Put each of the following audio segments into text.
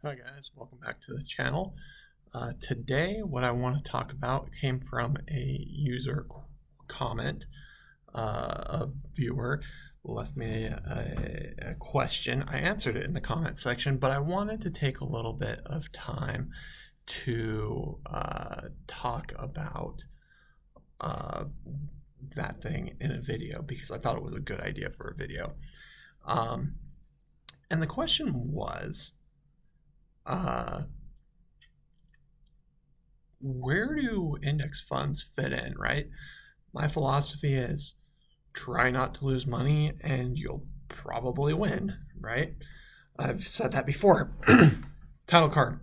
Hi guys, welcome back to the channel. Today what I want to talk about came from a user comment. A viewer left me a question. I answered it in the comment section, but I wanted to take a little bit of time to talk about that thing in a video because I thought it was a good idea for a video. And the question was, where do index funds fit in, right? My philosophy is try not to lose money and you'll probably win, right? I've said that before. Title card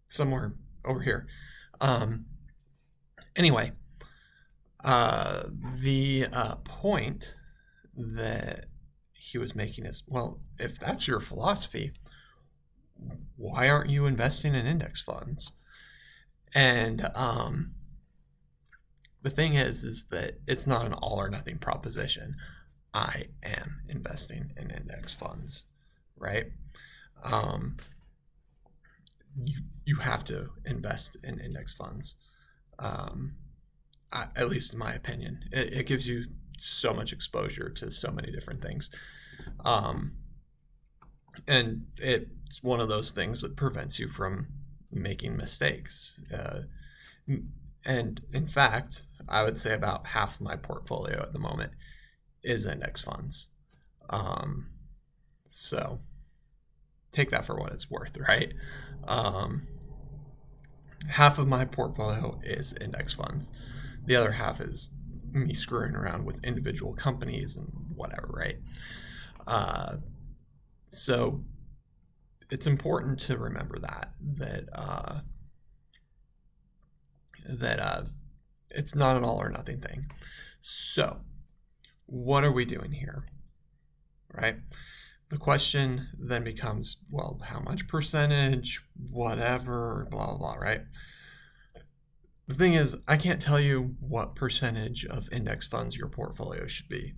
somewhere over here. Anyway, the point that he was making is, well, if that's your philosophy, why aren't you investing in index funds? And the thing is that it's not an all or nothing proposition. I am investing in index funds, right? You have to invest in index funds, at least in my opinion. It gives you so much exposure to so many different things. And it's one of those things that prevents you from making mistakes. And in fact, I would say about half of my portfolio at the moment is index funds. So take that for what it's worth, right? Half of my portfolio is index funds. The other half is me screwing around with individual companies and whatever, right? So it's important to remember that it's not an all or nothing thing. So what are we doing here, right? The question then becomes, well, how much percentage, whatever, blah, blah, blah, right? The thing is, I can't tell you what percentage of index funds your portfolio should be.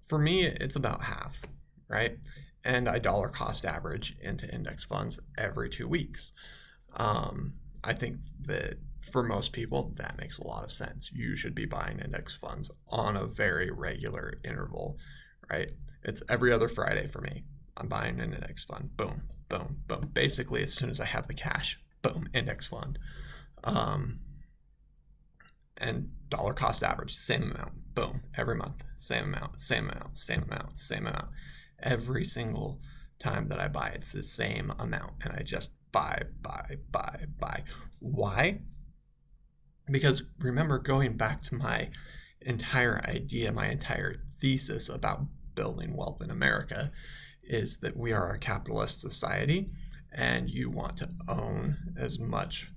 For me, it's about half, right? And I dollar cost average into index funds every 2 weeks. I think that for most people, that makes a lot of sense. You should be buying index funds on a very regular interval, right? It's every other Friday for me. I'm buying an index fund. Boom, boom, boom. Basically, as soon as I have the cash, boom, index fund. And dollar cost average, same amount. Boom, every month, same amount, same amount, same amount, same amount. Every single time that I buy, it's the same amount. And I just buy. Why? Because remember, going back to my entire idea, my entire thesis about building wealth in America is that we are a capitalist society and you want to own as much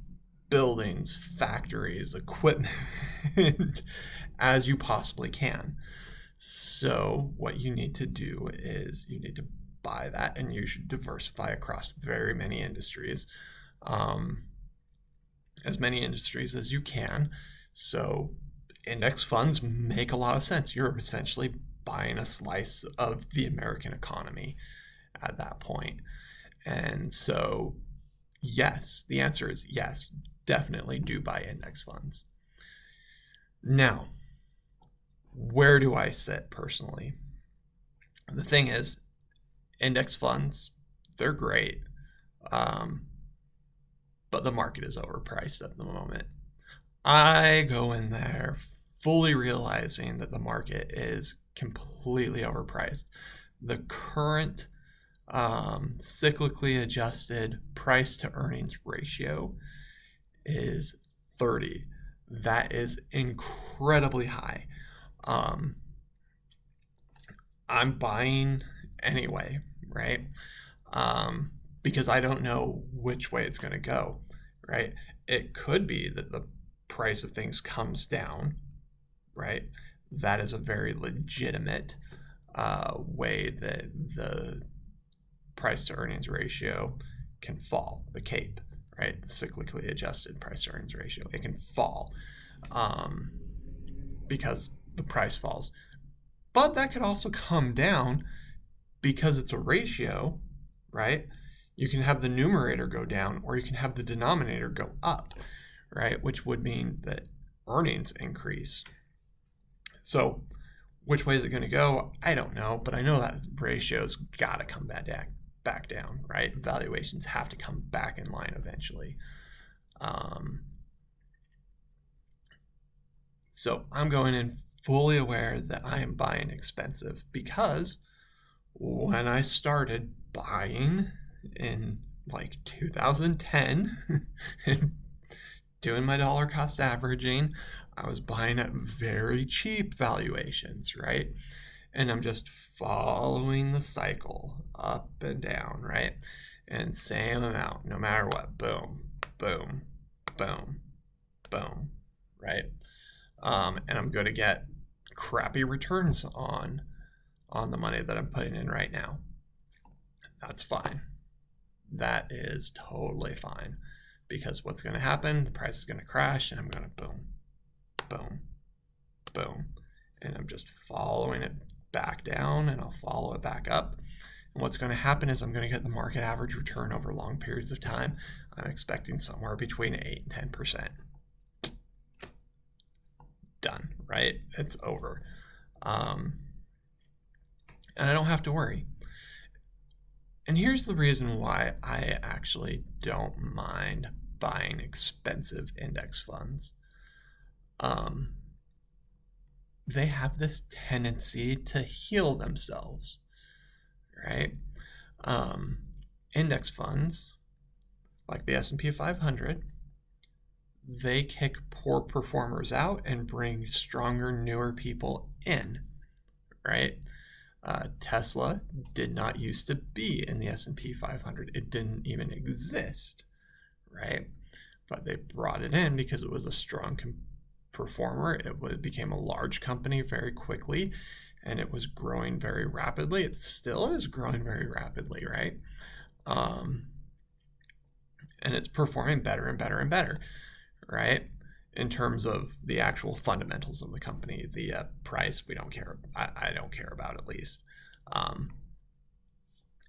buildings, factories, equipment as you possibly can. So what you need to do is you need to buy that, and you should diversify across very many industries, as many industries as you can. So index funds make a lot of sense. You're essentially buying a slice of the American economy at that point. And so, yes, the answer is yes, definitely do buy index funds. Now, where do I sit personally? The thing is, index funds, they're great, but the market is overpriced at the moment. I go in there fully realizing that the market is completely overpriced. The current cyclically adjusted price to earnings ratio is 30. That is incredibly high. I'm buying anyway, right? Because I don't know which way it's going to go, right? It could be that the price of things comes down, right? That is a very legitimate way that the price to earnings ratio can fall, the CAPE, right? The cyclically adjusted price to earnings ratio. It can fall because the price falls. But that could also come down because it's a ratio, right? You can have the numerator go down, or you can have the denominator go up, right? Which would mean that earnings increase. So which way is it going to go? I don't know, but I know that ratio's got to come back down, right? Valuations have to come back in line eventually. So I'm going in fully aware that I am buying expensive, because when I started buying in like 2010 and doing my dollar cost averaging, I was buying at very cheap valuations, right? And I'm just following the cycle up and down, right? And same amount, no matter what. Boom, boom, boom, boom, right? And I'm going to get crappy returns on the money that I'm putting in right now. That's fine. That is totally fine, because what's going to happen, the price is going to crash, and I'm going to boom, boom, boom, and I'm just following it back down, and I'll follow it back up. And what's going to happen is I'm going to get the market average return over long periods of time. I'm expecting somewhere between 8 and 10%. Done, right? It's over. And I don't have to worry. And here's the reason why I actually don't mind buying expensive index funds. They have this tendency to heal themselves, right? Index funds, like the S&P 500, they kick poor performers out and bring stronger, newer people in, right? Tesla did not used to be in the S&P 500. It didn't even exist, right? But they brought it in because it was a strong performer. It became a large company very quickly, and it was growing very rapidly. It still is growing very rapidly, right? And it's performing better and better and better, right? In terms of the actual fundamentals of the company, the price, we don't care. I don't care about, at least.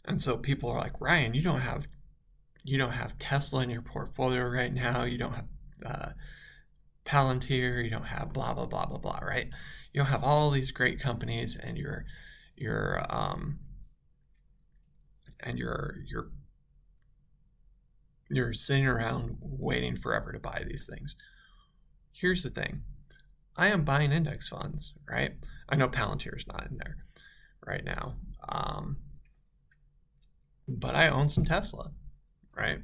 And so people are like, Ryan, you don't have Tesla in your portfolio right now. You don't have Palantir. You don't have blah blah blah blah blah, right? You don't have all these great companies, and you're sitting around waiting forever to buy these things. Here's the thing. I am buying index funds, right? I know Palantir's not in there right now. But I own some Tesla, right?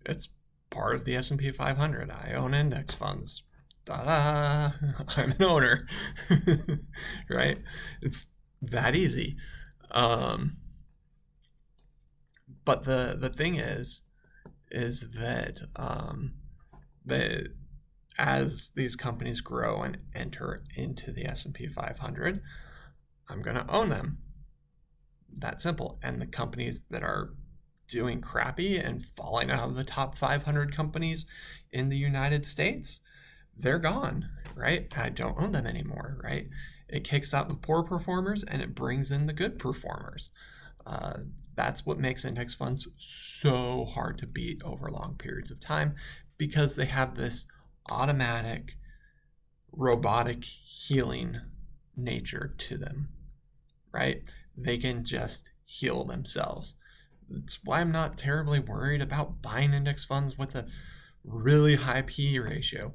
It's part of the S&P 500. I own index funds. Ta-da! I'm an owner, right? It's that easy. But the thing is that as these companies grow and enter into the S&P 500, I'm going to own them. That simple. And the companies that are doing crappy and falling out of the top 500 companies in the United States, they're gone, right? I don't own them anymore, right? It kicks out the poor performers and it brings in the good performers. That's what makes index funds so hard to beat over long periods of time, because they have this automatic, robotic healing nature to them, right? They can just heal themselves. That's why I'm not terribly worried about buying index funds with a really high PE ratio.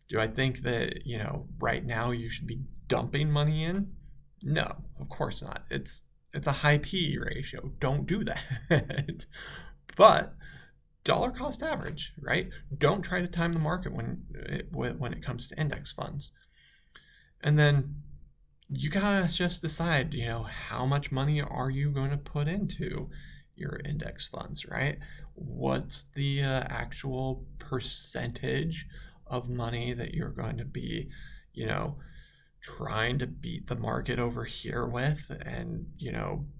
Do I think that, right now you should be dumping money in? No, of course not. It's a high PE ratio. Don't do that. But dollar cost average, right? Don't try to time the market when it comes to index funds. And then you gotta just decide, how much money are you going to put into your index funds, right? What's the actual percentage of money that you're going to be, trying to beat the market over here with, and,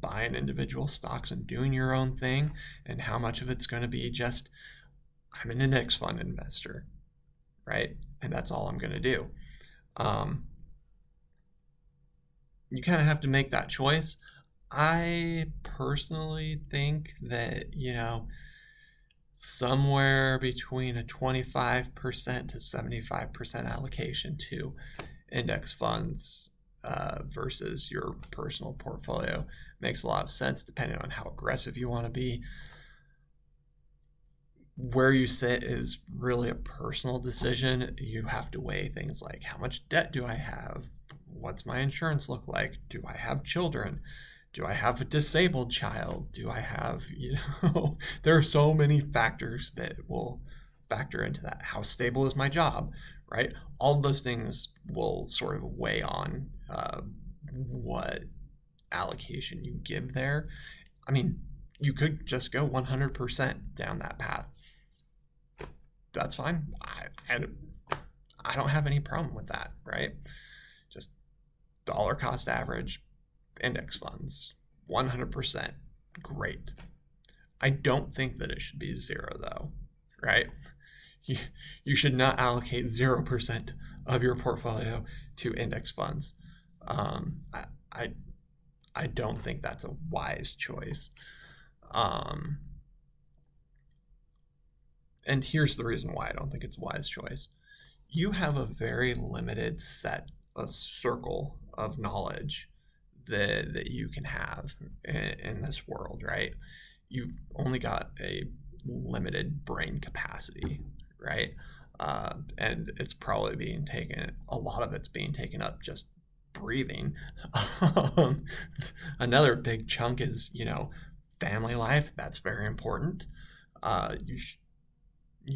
buying individual stocks and doing your own thing, and how much of it's going to be just, I'm an index fund investor, right? And that's all I'm going to do. You kind of have to make that choice. I personally think that, somewhere between a 25% to 75% allocation to index funds versus your personal portfolio makes a lot of sense depending on how aggressive you want to be. Where you sit is really a personal decision. You have to weigh things like, how much debt do I have? What's my insurance look like? Do I have children? Do I have a disabled child? Do I have, there are so many factors that will factor into that. How stable is my job, right? All of those things will sort of weigh on what allocation you give there. I mean, you could just go 100% down that path. That's fine. I don't have any problem with that, right? Just dollar cost average index funds, 100%. Great. I don't think that it should be zero, though, right? You should not allocate 0% of your portfolio to index funds. I don't think that's a wise choice. And here's the reason why I don't think it's a wise choice. You have a very limited a circle of knowledge that you can have in this world, right? You've only got a limited brain capacity, right? And it's probably a lot of it's being taken up just breathing. Another big chunk is, family life. That's very important. You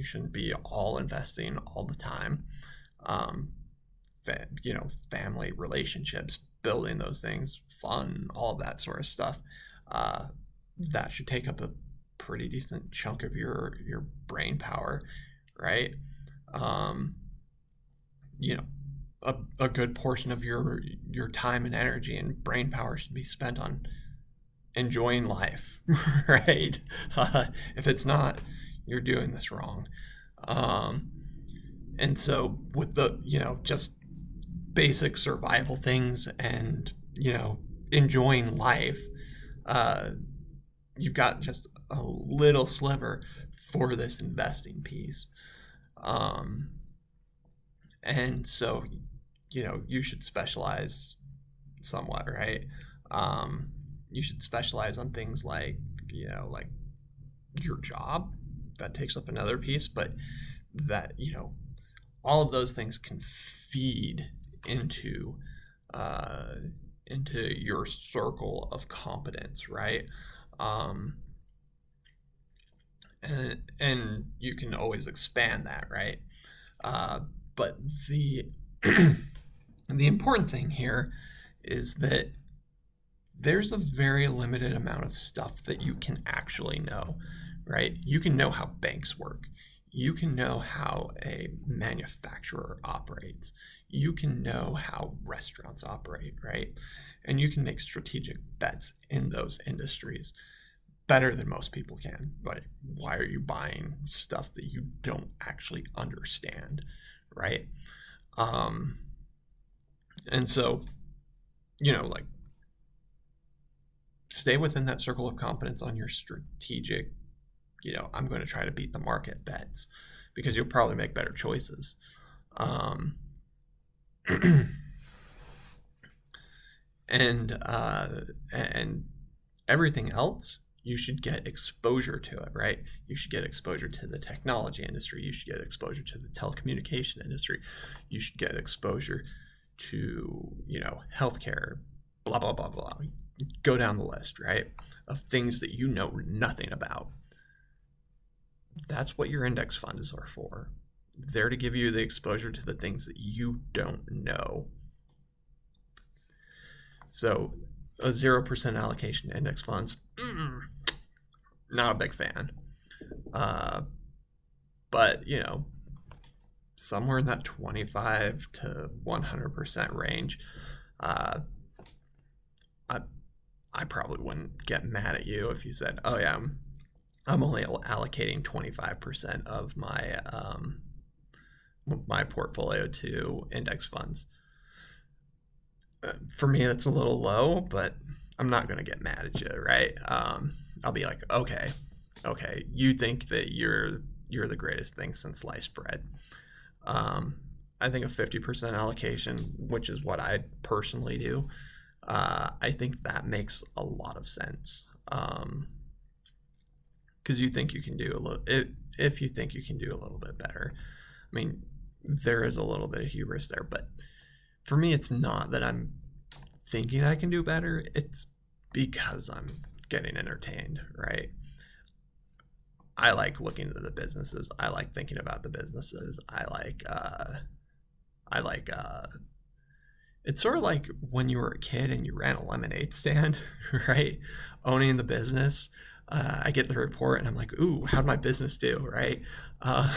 shouldn't be all investing all the time. Family relationships, building those things, fun, all of that sort of stuff. That should take up a pretty decent chunk of your brain power, right? A good portion of your time and energy and brain power should be spent on enjoying life, right? If it's not, you're doing this wrong. And so with the, just basic survival things and, enjoying life, you've got just a little sliver for this investing piece. And so, you should specialize somewhat, right? You should specialize on things like, like your job. That takes up another piece, but that, all of those things can feed into your circle of competence, right? And you can always expand that, right? But the the important thing here is that there's a very limited amount of stuff that you can actually know, right? You can know how banks work. You can know how a manufacturer operates. You can know how restaurants operate, right? And you can make strategic bets in those industries better than most people can. But why are you buying stuff that you don't actually understand, right? And so, like, stay within that circle of competence on your strategic, I'm going to try to beat the market bets, because you'll probably make better choices. And everything else, you should get exposure to it, right? You should get exposure to the technology industry. You should get exposure to the telecommunication industry. You should get exposure to, healthcare, blah, blah, blah, blah. Go down the list, right, of things that you know nothing about. That's what your index funds are for. They're to give you the exposure to the things that you don't know. So a 0% allocation to index funds, not a big fan. But, somewhere in that 25 to 100% range, I probably wouldn't get mad at you if you said, oh yeah, I'm only allocating 25% of my portfolio to index funds. For me, that's a little low, but I'm not going to get mad at you, right? I'll be like, okay, you think that you're the greatest thing since sliced bread. I think a 50% allocation, which is what I personally do, I think that makes a lot of sense. Because you think you can do a little, if you think you can do a little bit better. I mean, there is a little bit of hubris there, but for me, it's not that I'm thinking I can do better. It's because I'm getting entertained, right? I like looking at the businesses. I like thinking about the businesses. It's sort of like when you were a kid and you ran a lemonade stand, right? Owning the business. I get the report and I'm like, ooh, how'd my business do, right? Uh,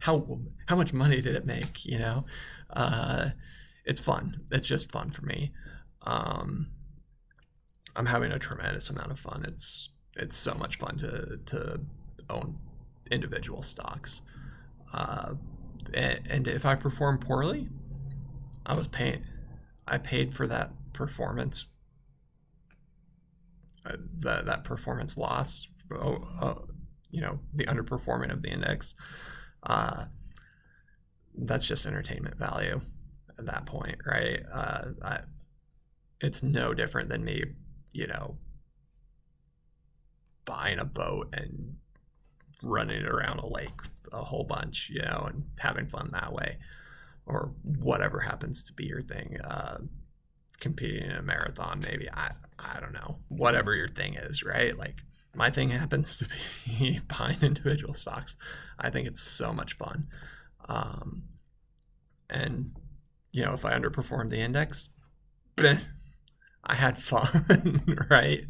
how much money did it make? It's fun. It's just fun for me. Um, I'm having a tremendous amount of fun. It's so much fun to own individual stocks. Uh, and if I perform poorly, I paid for that performance, that performance loss. The underperforming of the index. Uh, that's just entertainment value at that point, right? It's no different than me, you know, buying a boat and running it around a lake a whole bunch, and having fun that way, or whatever happens to be your thing. Competing in a marathon, maybe. I don't know, whatever your thing is, right? Like my thing happens to be buying individual stocks. I think it's so much fun. And if I underperform the index, I had fun, right?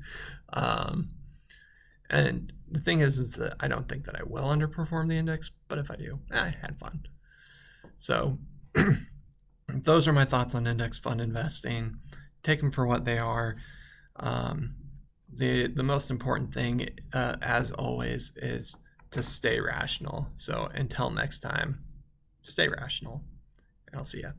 Um, and the thing is that I don't think that I will underperform the index, but if I do, I had fun. So those are my thoughts on index fund investing. Take them for what they are. The most important thing, as always, is to stay rational. So until next time, stay rational, and I'll see ya.